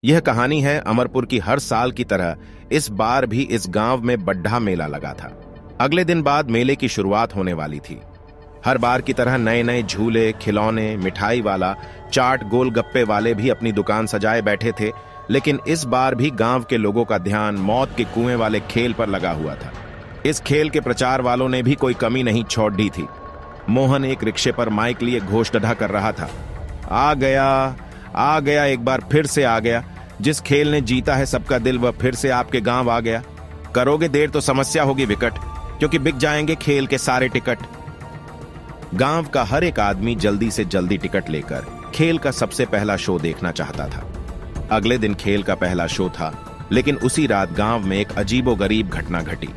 यह कहानी है अमरपुर की। हर साल की तरह इस बार भी इस गांव में बड्ढा मेला लगा था। अगले दिन बाद मेले की शुरुआत होने वाली थी। हर बार की तरह नए नए झूले, खिलौने, मिठाई वाला, चाट, गोलगप्पे वाले भी अपनी दुकान सजाए बैठे थे। लेकिन इस बार भी गांव के लोगों का ध्यान मौत के कुएं वाले खेल पर लगा हुआ था। इस खेल के प्रचार वालों ने भी कोई कमी नहीं छोड़ दी थी। मोहन एक रिक्शे पर माइक लिए घोषणा कर रहा था, आ गया, एक बार फिर से आ गया। जिस खेल ने जीता है सबका दिल, वह फिर से आपके गांव आ गया। करोगे देर तो समस्या होगी विकट, क्योंकि बिक जाएंगे खेल के सारे टिकट। गांव का हर एक आदमी जल्दी से जल्दी टिकट लेकर खेल का सबसे पहला शो देखना चाहता था। अगले दिन खेल का पहला शो था, लेकिन उसी रात गांव में एक अजीबोगरीब घटना घटी।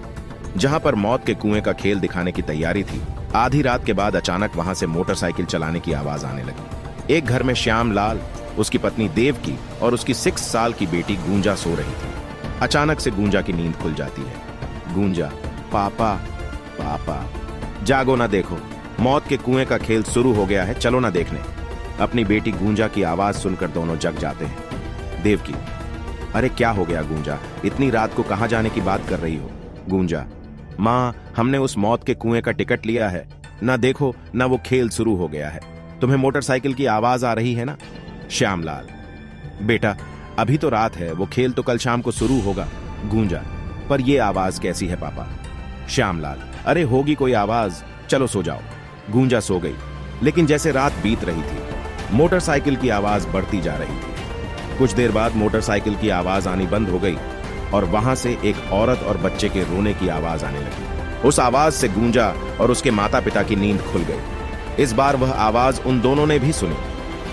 जहां पर मौत के कुएं का खेल दिखाने की तैयारी थी, आधी रात के बाद अचानक वहां से मोटरसाइकिल चलाने की आवाज आने लगी। एक घर में श्याम लाल, उसकी पत्नी देवकी और उसकी 6 साल की बेटी गूंजा सो रही थी। अचानक से गूंजा की नींद खुल जाती है। गूंजा, पापा पापा, जागो ना, देखो मौत के कुएं का खेल शुरू हो गया है, चलो ना देखने। अपनी बेटी गूंजा की आवाज सुनकर दोनों जग जाते हैं। देवकी, अरे क्या हो गया गूंजा, इतनी रात को कहां जाने की बात कर रही हो? गूंजा, माँ, हमने उस मौत के कुएं का टिकट लिया है ना, देखो ना, वो खेल शुरू हो गया है। तुम्हें मोटरसाइकिल की आवाज आ रही है ना? श्यामलाल, बेटा अभी तो रात है, वो खेल तो कल शाम को शुरू होगा। गूंजा, पर ये आवाज कैसी है पापा? श्यामलाल, अरे होगी कोई आवाज, चलो सो जाओ। गूंजा सो गई, लेकिन जैसे रात बीत रही थी, मोटरसाइकिल की आवाज बढ़ती जा रही थी। कुछ देर बाद मोटरसाइकिल की आवाज आनी बंद हो गई और वहां से एक औरत और बच्चे के रोने की आवाज आने लगी। उस आवाज से गूंजा और उसके माता पिता की नींद खुल गई। इस बार वह आवाज उन दोनों ने भी सुनी।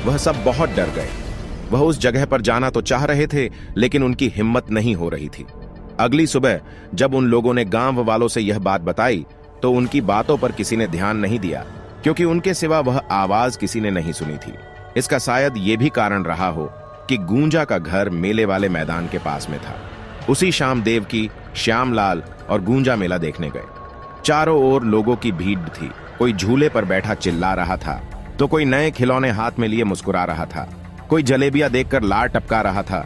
वह सब बहुत डर गए। वह उस जगह पर जाना तो चाह रहे थे, लेकिन उनकी हिम्मत नहीं हो रही थी। अगली सुबह जब उन लोगों ने गांव वालों से यह बात बताई, तो उनकी बातों पर किसी ने ध्यान नहीं दिया, क्योंकि उनके सिवा वह आवाज किसी ने नहीं सुनी थी। इसका शायद ये भी कारण रहा हो कि गूंजा का घर मेले वाले मैदान के पास में था। उसी शाम देवकी, श्यामलाल और गूंजा मेला देखने गए। चारों ओर लोगों की भीड़ थी। कोई झूले पर बैठा चिल्ला रहा था, तो कोई नए खिलौने हाथ में लिए मुस्कुरा रहा था। कोई जलेबियां देखकर लार टपका रहा था,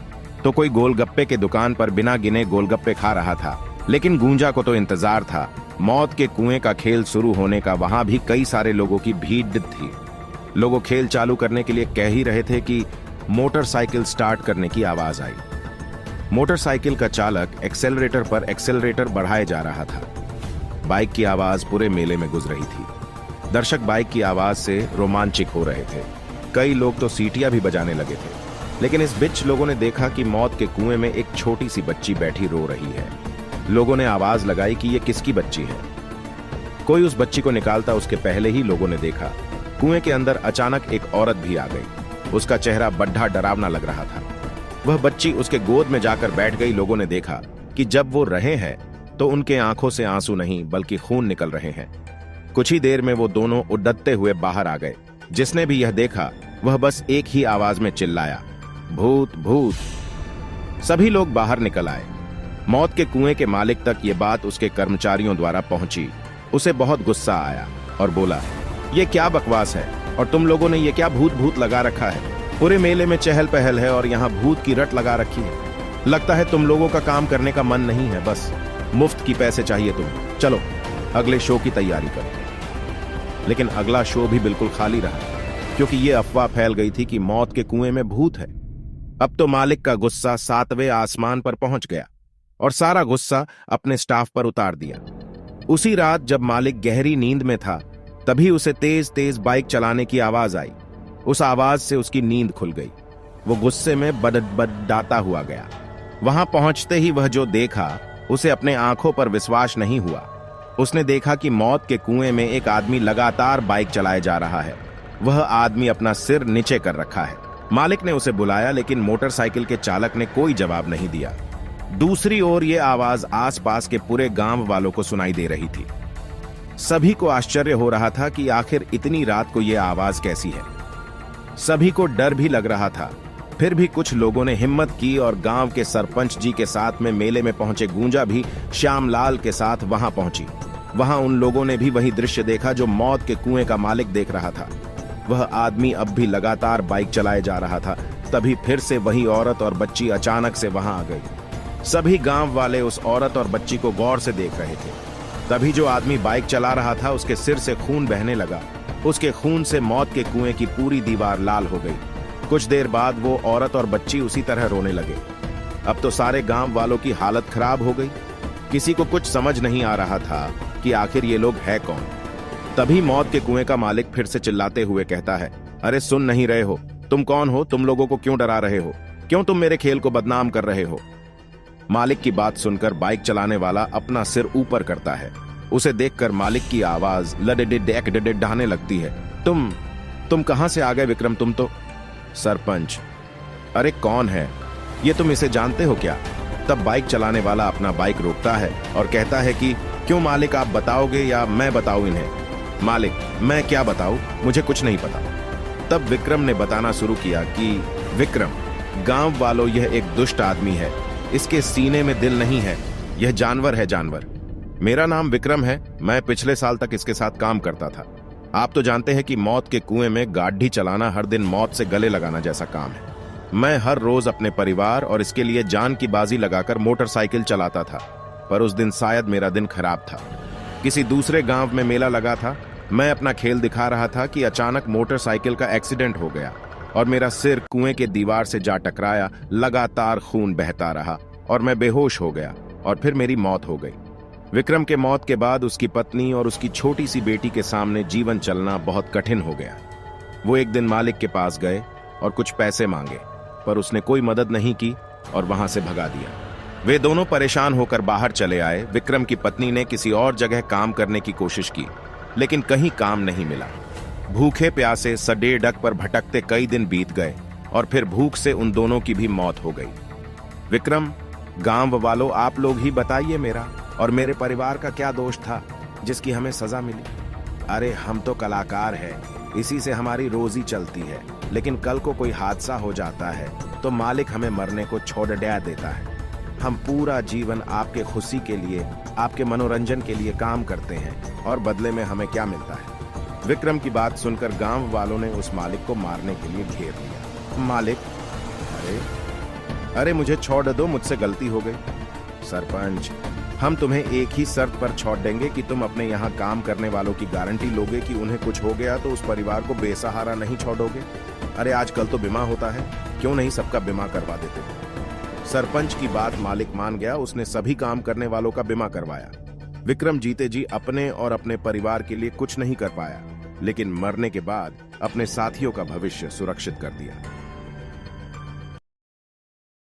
तो कोई गोलगप्पे के दुकान पर बिना गिने गोलगप्पे खा रहा था। लेकिन गूंजा को तो इंतजार था मौत के कुएं का खेल शुरू होने का। वहां भी कई सारे लोगों की भीड़ थी। लोगों खेल चालू करने के लिए कह ही रहे थे कि मोटरसाइकिल स्टार्ट करने की आवाज आई। मोटरसाइकिल का चालक एक्सेलरेटर पर एक्सेलरेटर बढ़ाए जा रहा था। बाइक की आवाज पूरे मेले में गुज रही थी। दर्शक बाइक की आवाज से रोमांचित हो रहे थे। कई लोग तो सीटियां भी बजाने लगे थे। लेकिन इस बीच लोगों ने देखा कि मौत के कुएं में एक छोटी सी बच्ची बैठी रो रही है। लोगों ने आवाज लगाई कि ये किसकी बच्ची है। कोई उस बच्ची को निकालता उसके पहले ही लोगों ने देखा कुएं के अंदर अचानक एक औरत भी आ गई। उसका चेहरा बड्ढा डरावना लग रहा था। वह बच्ची उसके गोद में जाकर बैठ गई। लोगों ने देखा कि जब वो रहे हैं तो उनके आंखों से आंसू नहीं बल्कि खून निकल रहे हैं। कुछ ही देर में वो दोनों उड़ते हुए बाहर आ गए। जिसने भी यह देखा वह बस एक ही आवाज में चिल्लाया, भूत भूत। सभी लोग बाहर निकल आए। मौत के कुएं के मालिक तक ये बात उसके कर्मचारियों द्वारा पहुंची। उसे बहुत गुस्सा आया और बोला, ये क्या बकवास है और तुम लोगों ने ये क्या भूत भूत लगा रखा है? पूरे मेले में चहल पहल है और यहाँ भूत की रट लगा रखी है। लगता है तुम लोगों का काम करने का मन नहीं है, बस मुफ्त की पैसे चाहिए तुम्हें। चलो अगले शो की तैयारी करो। लेकिन अगला शो भी बिल्कुल खाली रहा, क्योंकि ये अफवाह फैल गई थी कि मौत के कुएं में भूत है। अब तो मालिक का गुस्सा 7वें आसमान पर पहुंच गया और सारा गुस्सा अपने स्टाफ पर उतार दिया। उसी रात जब मालिक गहरी नींद में था, तभी उसे तेज तेज बाइक चलाने की आवाज आई। उस आवाज से उसकी नींद खुल गई। वो गुस्से में बड़बड़ाता हुआ गया। वहां पहुंचते ही वह जो देखा, उसे अपने आंखों पर विश्वास नहीं हुआ। उसने देखा कि मौत के कुएं में एक आदमी लगातार बाइक चलाए जा रहा है। वह आदमी अपना सिर नीचे कर रखा है। मालिक ने उसे बुलाया, लेकिन मोटरसाइकिल के चालक ने कोई जवाब नहीं दिया। दूसरी ओर यह आवाज आसपास के पूरे गांव वालों को सुनाई दे रही थी। सभी को आश्चर्य हो रहा था कि आखिर इतनी रात को यह आवाज कैसी है। सभी को डर भी लग रहा था। फिर भी कुछ लोगों ने हिम्मत की और गांव के सरपंच जी के साथ में मेले में पहुंचे गूंजा भी श्यामलाल के साथ वहां पहुंची। वहां उन लोगों ने भी वही दृश्य देखा जो मौत के कुएं का मालिक देख रहा था। वह आदमी अब भी लगातार बाइक चलाए जा रहा था। तभी फिर से वही औरत और बच्ची अचानक से वहां आ गई। सभी गांव वाले उस औरत और बच्ची को गौर से देख रहे थे। तभी जो आदमी बाइक चला रहा था उसके सिर से खून बहने लगा। उसके खून से मौत के कुएं की पूरी दीवार लाल हो गई। कुछ देर बाद वो औरत और बच्ची उसी तरह रोने लगे। अब तो सारे गांव वालों की हालत खराब हो गई। किसी को कुछ समझ नहीं आ रहा था कि आखिर ये लोग है कौन। तभी मौत के कुएं का मालिक फिर से चिल्लाते हुए कहता है, अरे सुन नहीं रहे हो? तुम कौन हो? तुम लोगों को क्यों डरा रहे हो? क्यों तुम मेरे खेल को बदनाम कर रहे हो? मालिक की बात सुनकर बाइक चलाने वाला अपना सिर ऊपर करता है। उसे देखकर मालिक की आवाज ढाने लगती है। तुम कहां से आ गए विक्रम? तुम तो सरपंच। अरे कौन है ये? तुम इसे जानते हो क्या? तब बाइक चलाने वाला अपना बाइक रोकता है और कहता है कि क्यों मालिक, आप बताओगे या मैं बताऊं इन्हें? मालिक, मैं क्या बताऊं, मुझे कुछ नहीं पता। तब विक्रम ने बताना शुरू किया कि विक्रम, गांव वालों, यह एक दुष्ट आदमी है। इसके सीने में दिल नहीं है। यह जानवर है, जानवर। मेरा नाम विक्रम है। मैं पिछले साल तक इसके साथ काम करता था। आप तो जानते हैं कि मौत के कुएं में गाड़ी चलाना हर दिन मौत से गले लगाना जैसा काम है। मैं हर रोज अपने परिवार और इसके लिए जान की बाजी लगाकर मोटरसाइकिल चलाता था। पर उस दिन शायद मेरा दिन खराब था। किसी दूसरे गांव में मेला लगा था। मैं अपना खेल दिखा रहा था कि अचानक मोटरसाइकिल का एक्सीडेंट हो गया और मेरा सिर कुएं के दीवार से जा टकराया। लगातार खून बहता रहा और मैं बेहोश हो गया और फिर मेरी मौत हो गई। विक्रम के मौत के बाद उसकी पत्नी और उसकी छोटी सी बेटी के सामने जीवन चलना बहुत कठिन हो गया। वो एक दिन मालिक के पास गए और कुछ पैसे मांगे, पर उसने कोई मदद नहीं की और वहां से भगा दिया। वे दोनों परेशान होकर बाहर चले आए। विक्रम की पत्नी ने किसी और जगह काम करने की कोशिश की, लेकिन कहीं काम नहीं मिला। भूखे प्यासे सडे डक पर भटकते कई दिन बीत गए और फिर भूख से उन दोनों की भी मौत हो गई। विक्रम, गांव वालों, आप लोग ही बताइए, मेरा और मेरे परिवार का क्या दोष था जिसकी हमें सजा मिली? अरे हम तो कलाकार हैं, इसी से हमारी रोजी चलती है। लेकिन कल को कोई हादसा हो जाता है तो मालिक हमें मरने को छोड़ देता है। हम पूरा जीवन आपके खुशी के लिए, आपके मनोरंजन के लिए काम करते हैं और बदले में हमें क्या मिलता है? विक्रम की बात सुनकर गांव वालों ने उस मालिक को मारने के लिए घेर लिया। मालिक, अरे मुझे छोड़ दो, मुझसे गलती हो गई। सरपंच, हम तुम्हें एक ही शर्त पर छोड़ देंगे कि तुम अपने यहाँ काम करने वालों की गारंटी लोगे कि उन्हें कुछ हो गया तो उस परिवार को बेसहारा नहीं छोड़ोगे। अरे आजकल तो बीमा होता है, क्यों नहीं सबका बीमा करवा देते? सरपंच की बात मालिक मान गया। उसने सभी काम करने वालों का बीमा करवाया। विक्रम जीते जी अपने और अपने परिवार के लिए कुछ नहीं कर पाया, लेकिन मरने के बाद अपने साथियों का भविष्य सुरक्षित कर दिया।